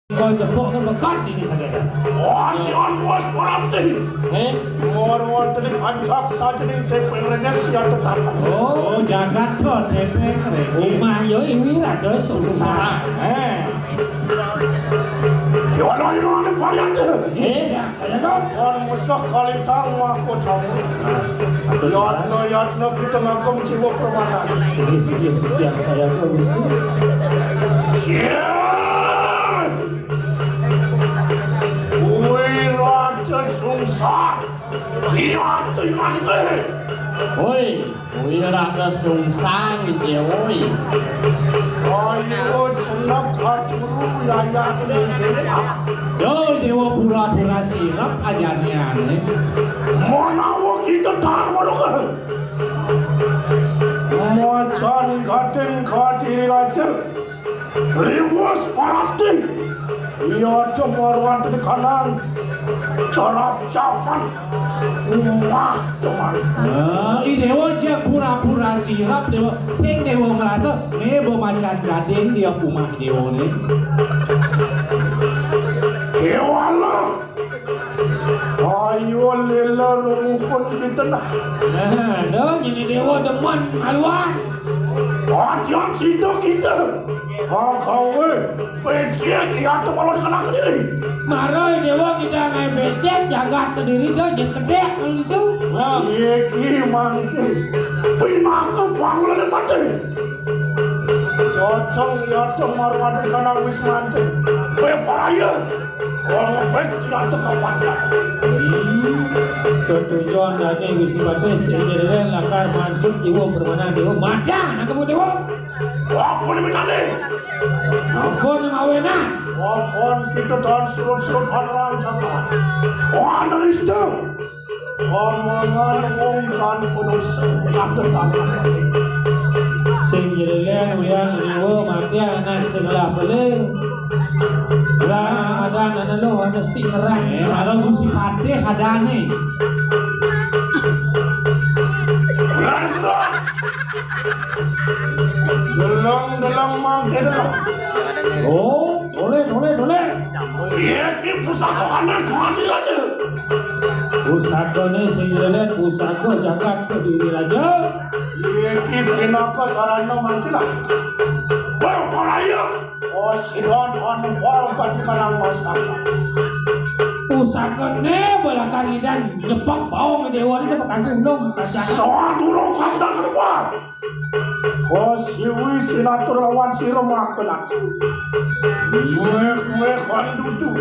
Kau jepuk ke bekat ini saja. Wah, jangan puas berarti. Orang tadi pancak saja nih TPR-nya siapa tetap. Oh, jagat kok TPR keren. Rumah yo WIRADA SUNGSANG. Gimana ini ada varian deh? Saya kan. Kan musuh kali tahu aku tahu. Yatna kita ngagum jiwa permainan. Yang saya urus. WIRADA SUNGSANG. Lihat cuman deh. Oi, WIRADA SUNGSANG dia oi. Ayo cenak hajuru yaya ini. Yo dewa pura-pura silap ajarnya aneh. Mana kita tahu loh. Macan gading kadiri aja. Riwas parati. Iya cemorwan di kanan. Corap capan. Wah cuman. I dewa aja pura-pura silap dewa. Sing dewa merasa mebo macan gading dia rumah dewa nih. Kewala. Ayo lela rumukun kita nah. Nah, ini dewa deman haluan. Hadiah situ kita. Kau becek ya tuh kalau dikenakan diri. Marah dewa kita ngai becek jaga terdiri dah jadi kedek kalau itu. Iya mangke. Pinaka bangunan mati. Cocok ya tuh marwat kanang wismante. Beparaya. Kalau bet tidak tuh kapacian. Tujuan dari visi batas sebenarnya lakar mancung dewa bermana dewa madan nak kamu dewa. Wah boleh bertanding. Ampun awena. Wapun kita dan surut-surut orang jaga. Wah dari situ. Omongan wongkan penuh semangat tangan. Sebenarnya yang dewa mati anak sebelah boleh. Lah ada anak lo mesti ngerang. Kalau gusi Patih ada nih. Dalam mangke dalam. Oh, boleh. Iya ki pusaka kanan khawatir aja. Pusaka ni sebenarnya pusaka jagat terdiri raja. Iya ki pinaka sarana mangke lah. Beparaya. Oh sidon on pol kanang masyarakat. Pusaka ni belakang dan nyepak bau dewa ni dapat kagum dong kaca. Soal dulu kasih dan kedepan. Kau siwi sinaturawan siro makan atu. Mek duduk.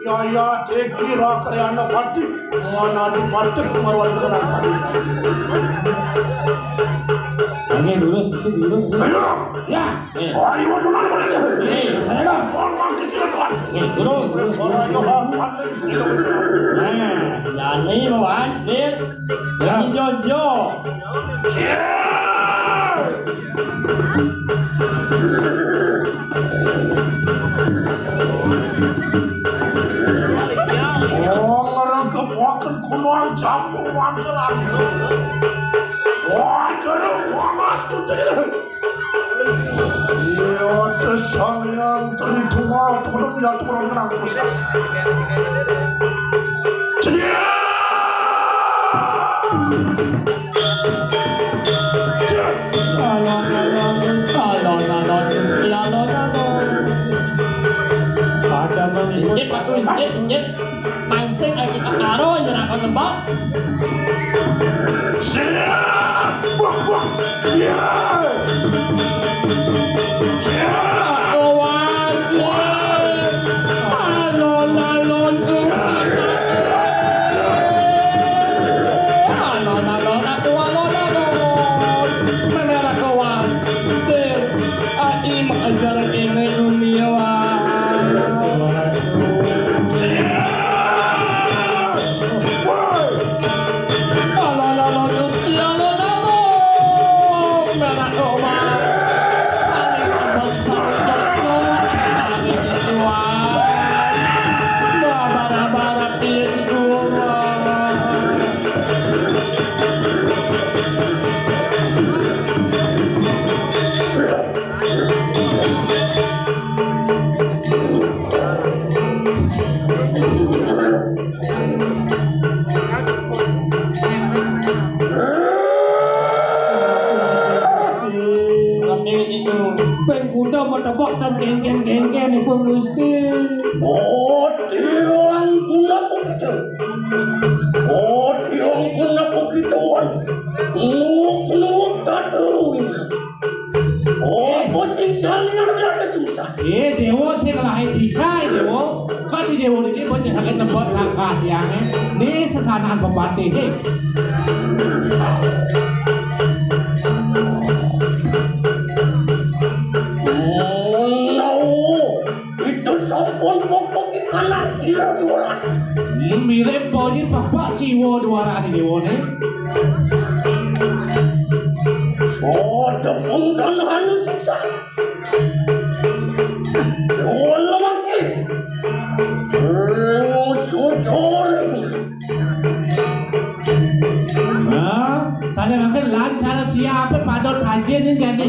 Ya tekira karyana pati. Mana di pati kemaruan kenapa? Ini dulu. Ayo. Ya. Ayo dulu mana? Saya kan. Orang ke sini tuan. Dulu. Orang yang pandai sini. Yani bawan, dia lagi jojo. Orang kebuakan kunoan campur wantelan. Wah, jadi panas tuh jadi. Iya, desang yang terhitung turun ya turun kenang pusat. Cedia. Ada mengikut. Nyet mancing lagi karo nyerang kau tembak. Siap. Buang. Ya. Kawan, alon tu. Mana kawan? Ter, adi mengajar ini dunia. tebak dan geng-geng pun Gusti. Oh, tiang guna begitu. Oh, tiang guna begituan. Nuuk tatu. Oh, pusing sekali yang berada susah. Dewa sing lain tikai Dewa. Kan di Dewa ini banyak sakit tempat langkah tiangnya. Ini sesanaan pembati nih. Itu sampun pokok ikan sila diorang. Mirip bojit bapak siwo duara di Dewa nih. Oh, tepung dan halus siksa. Wala lagi. Sujur. Saya makan lancar siapa padot kajian ini jadi.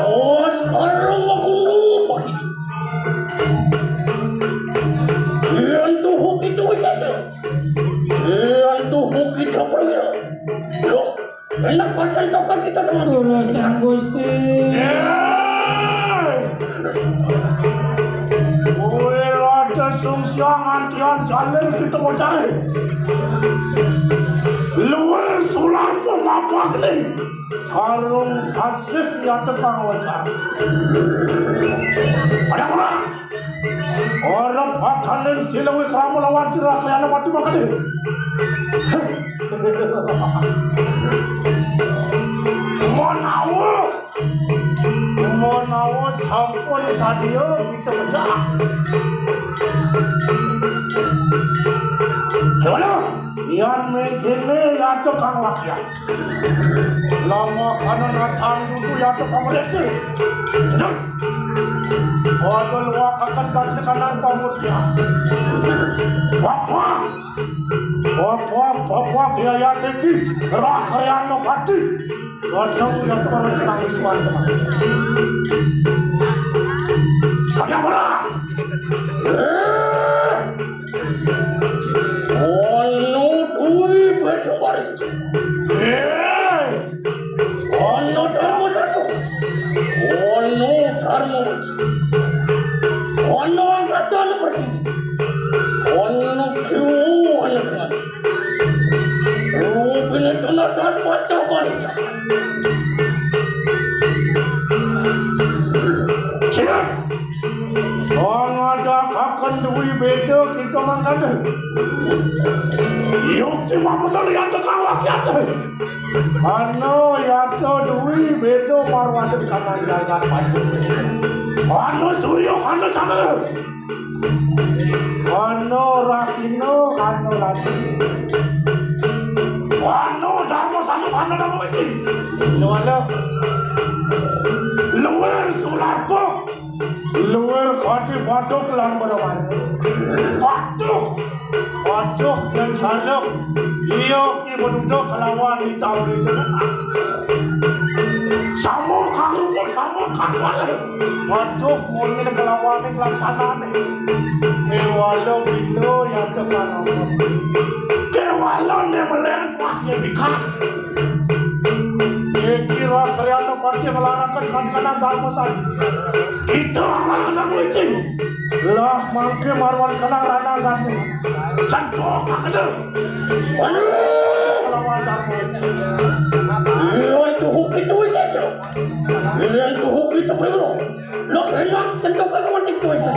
Oh, sekarang aku lupa itu. Yang tuhuk itu saja. Yang tuhuk itu perwira. Loh, enak pacan tokan kita teman. Urusan Gusti. WIRADA SUNGSANG antian jalir kita mau cari. Luar sulam pelapak nih. Carung sasik yang tekang wajar. Ada orang. Orang pakanin silawi kamu lawan sirah kalian mati makan nih. Mau sampun sadio kita baca. Gimana? Yang mengkini yang tukang rakyat. Lama kanan atan dulu yang tukang receh. Sedang. Kodol wak akan kaki kanan pamutnya. Bapak kiai tinggi. Rah kalian no Patih. Gajang yang tukang nangis teman-teman. Ada apa? Ono dui baca baris. Ono dharma satu. Ono dharma wajib. Ono angkasa pergi. Ono kiu anak. Rupanya tunatan pasal baris. Siap. Ada akan duwi beda kita makan. Yuk cuma benar yang tekang rakyat. Ano yato duwi beda marwah kanan jalan padu. Ano suryo ano jangan. Ano rakino ano lagi. Ano dharma sanu ano dharma wajib. Luar sularpo. Luar kati batuk lan berawan. Batuk dan salak. Iyo ki berduduk kelawan di tahun itu. Samo karumu samo kaswale. Batuk mungkin kelawan yang laksana nih. Kewalo bilo yang tekan. Kewalo ne melen paknya bikas. Kira kalian pasti melarangkan kanan dharma sadi. Kita melarangkan wajib. Lah mangke marwan kanang ranang kan. Cantok ada. Lawan dharma wajib. Yang tuhuk itu sesok. Yang tuhuk itu belum. Lo enak cantok kawan itu sesok.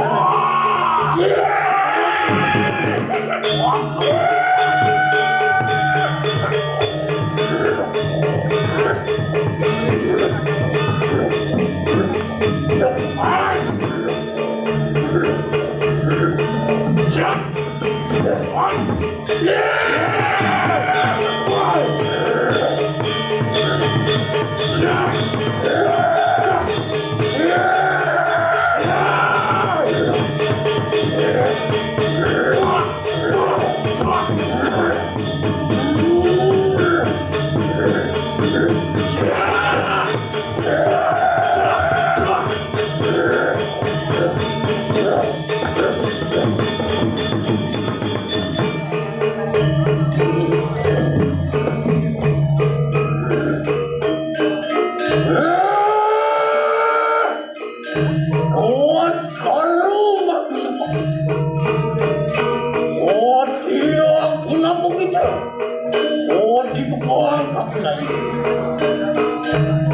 lagi.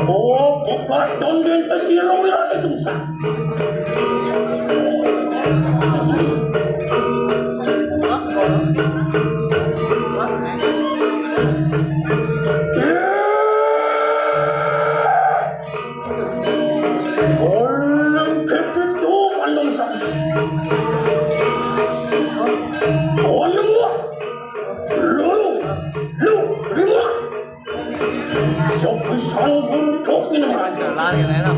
Oh, bukan donden tesiro wirada sungsang. Lari lah.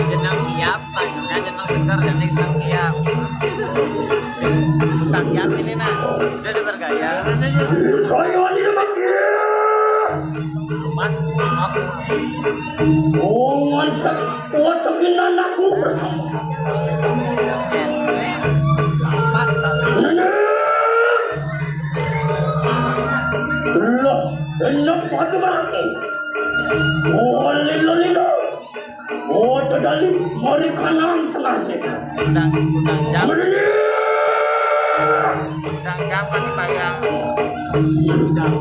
Jenang kiap, maksudnya jenang segar dan jenang kiap. Bukan kiap ini nah, udah ada bergaya. Lumat, aku. Oh, mantap. Kuat dengan aku bersama. Lambat satu. Loh, enak satu berarti. Oh, lilo. Oh, tadi mari kanan tenang saja. Udang jam. Udang jam kan dibayang. Udang.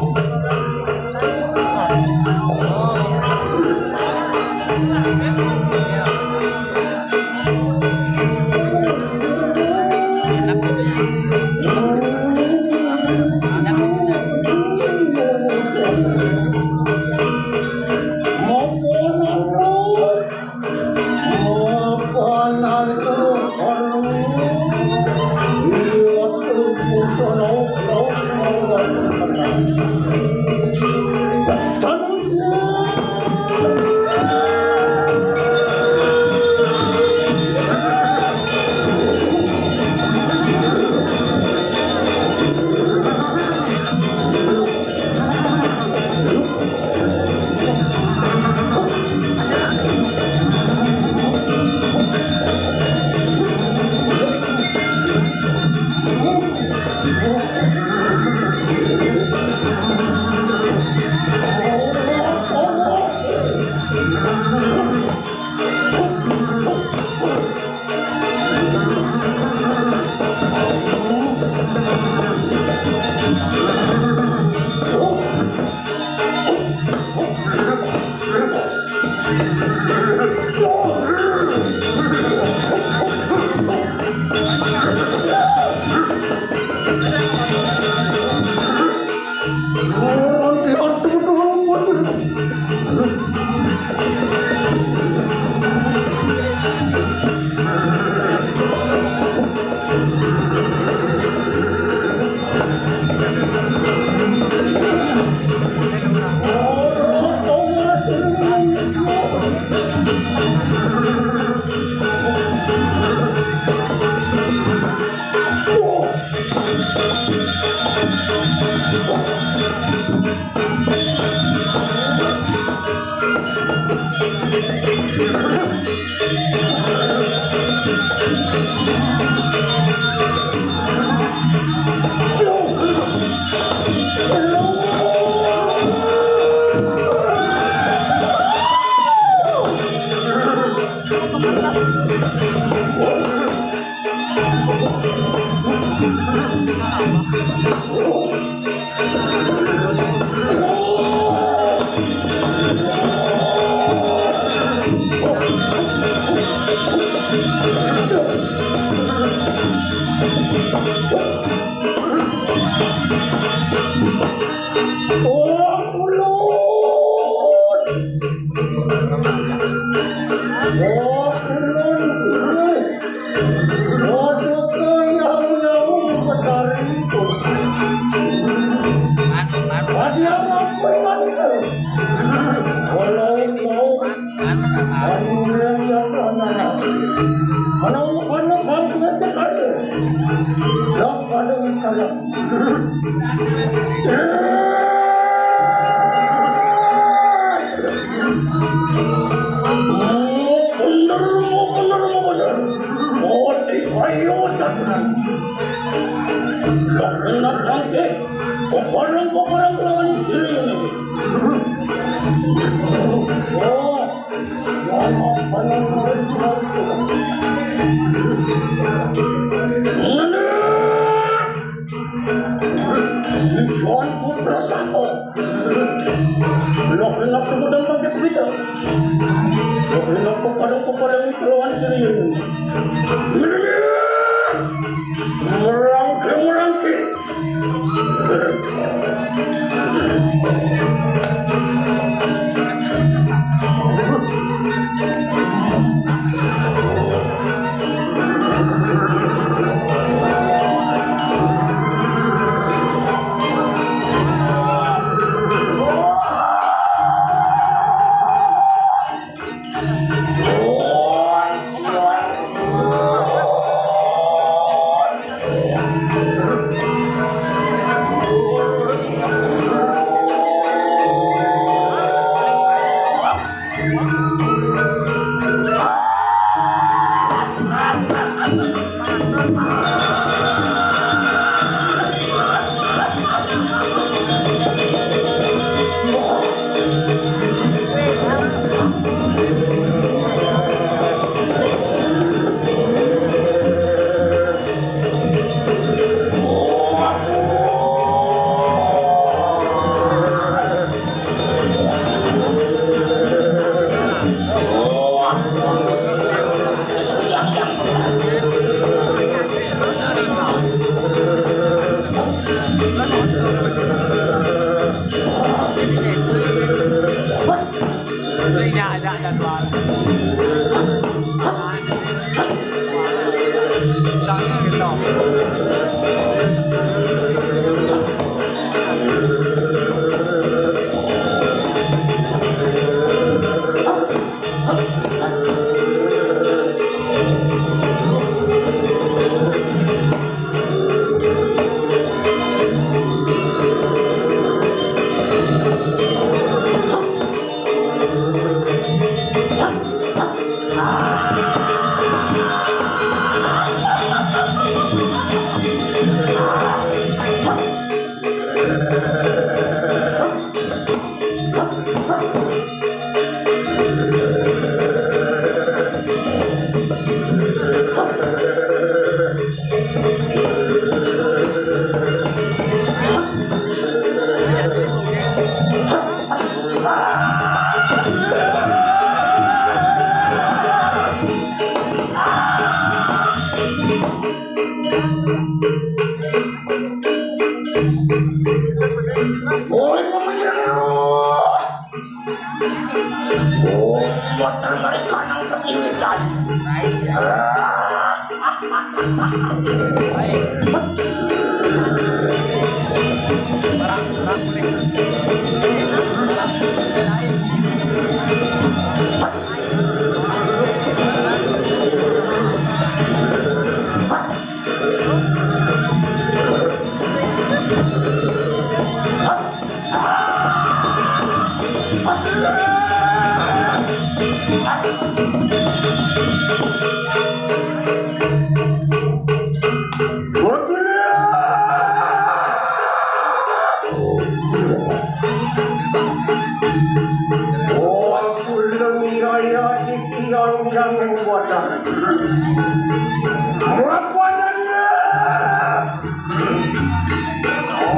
yang membuatnya.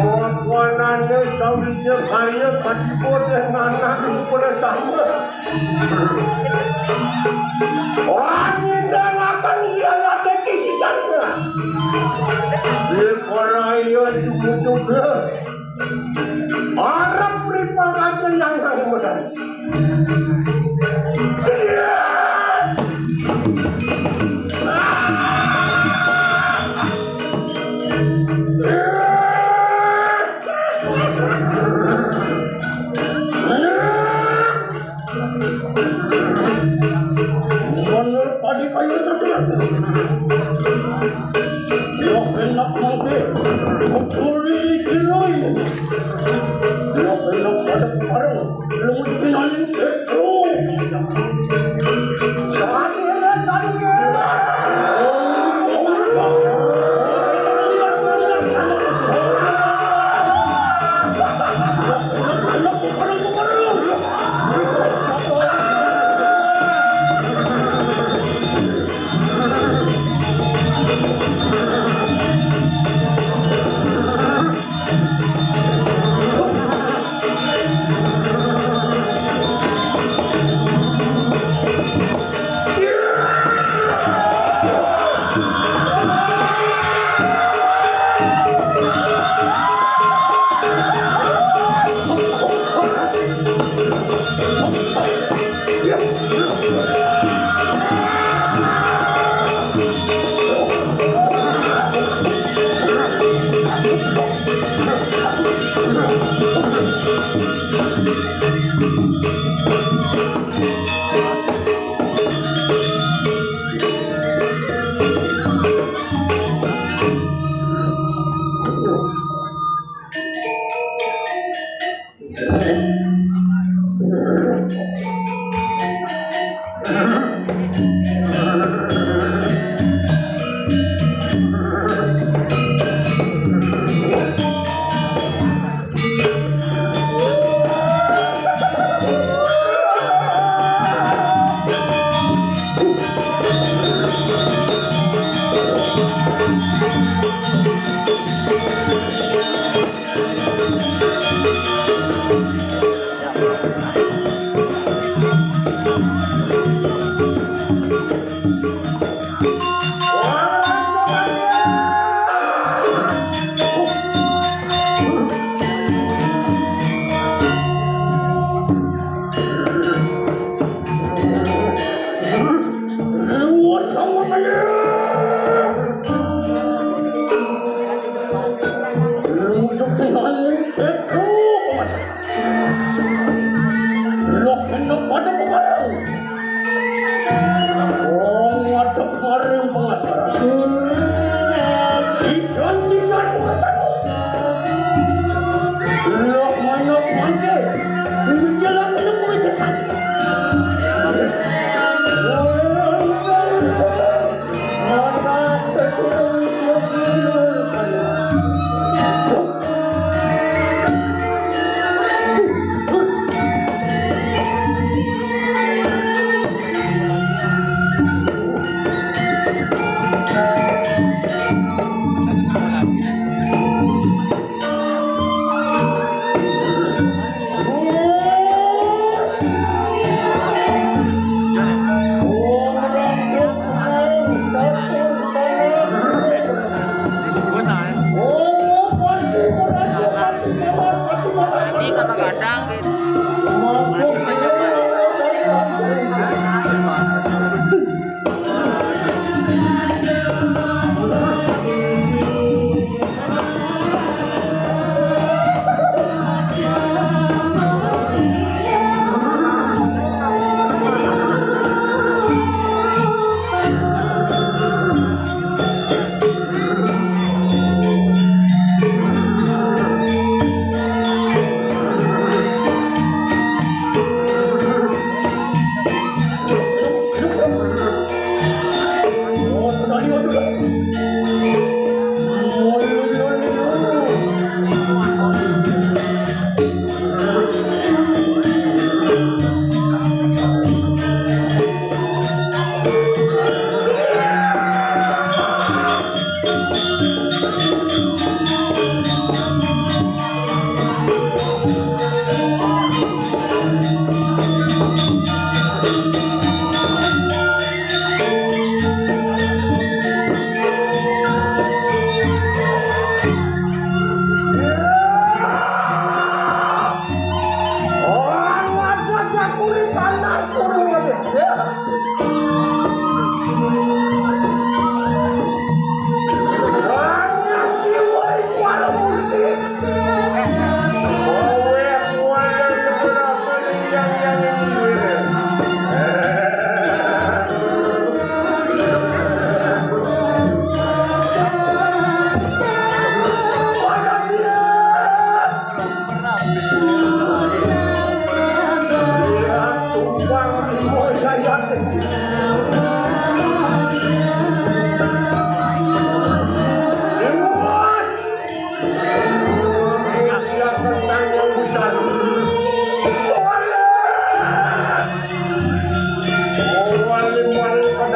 Wakuanannya sawija kaya kadibot yang anak pada sama. Onying dan akan ia ada kisi sana. Dia koraya juga. Arab peripang aja yang mudah. Menurut tadi kayu satu-satu. Dia hendak mangke, mengkuri siloi. Dia hendak pada parang, belum dikenaling setru. Sanira.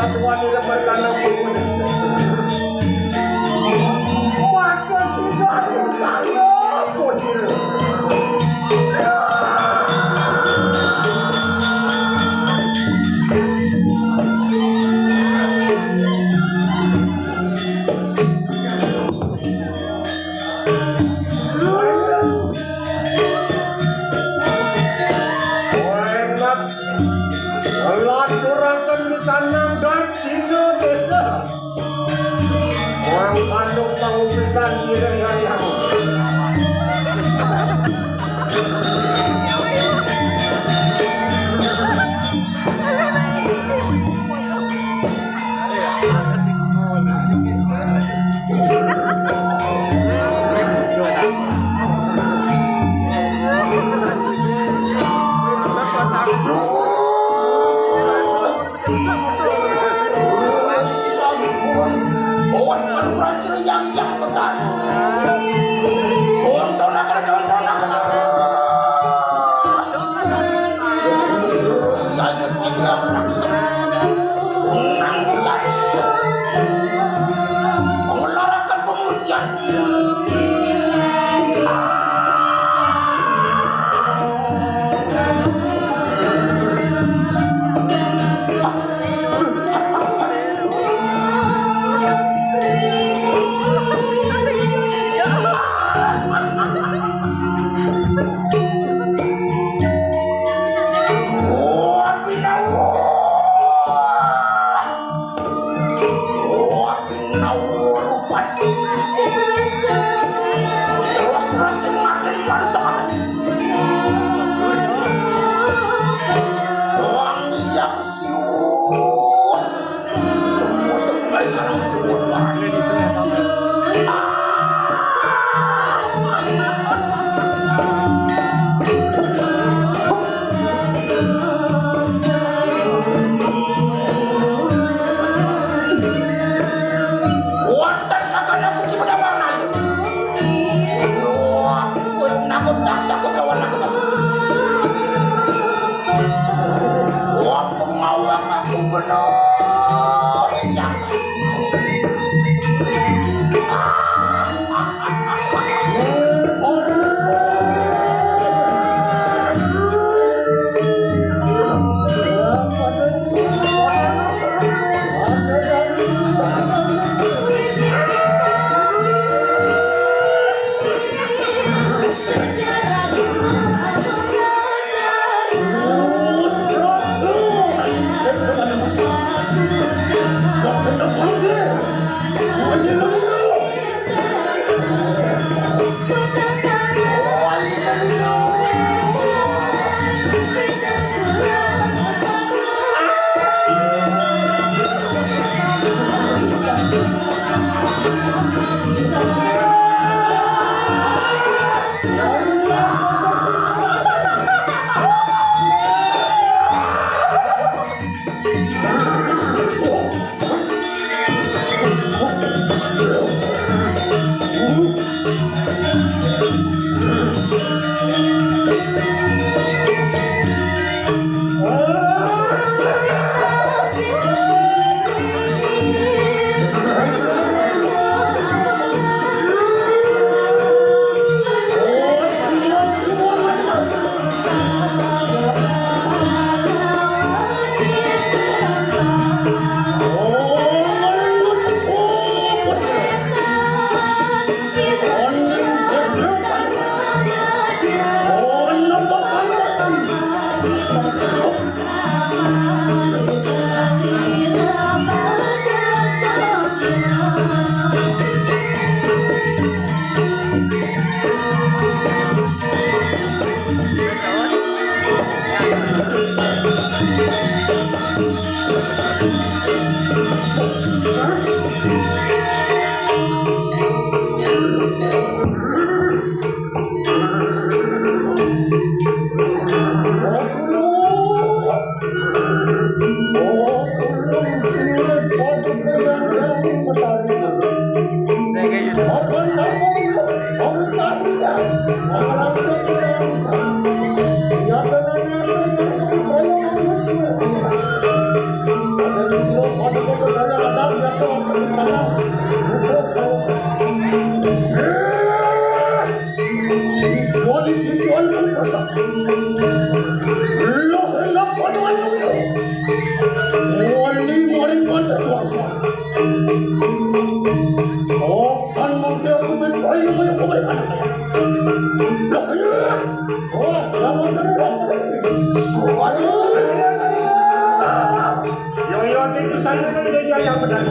Tuhan tidak berkandang punya. Maka tidak berkandang punya. Desa orang kandung pangupitan sireng hayang yang benar. Untuk nakal. Saya tidak langsung mencari mengeluarkan pengertian. Raden itu saya dia yang benar.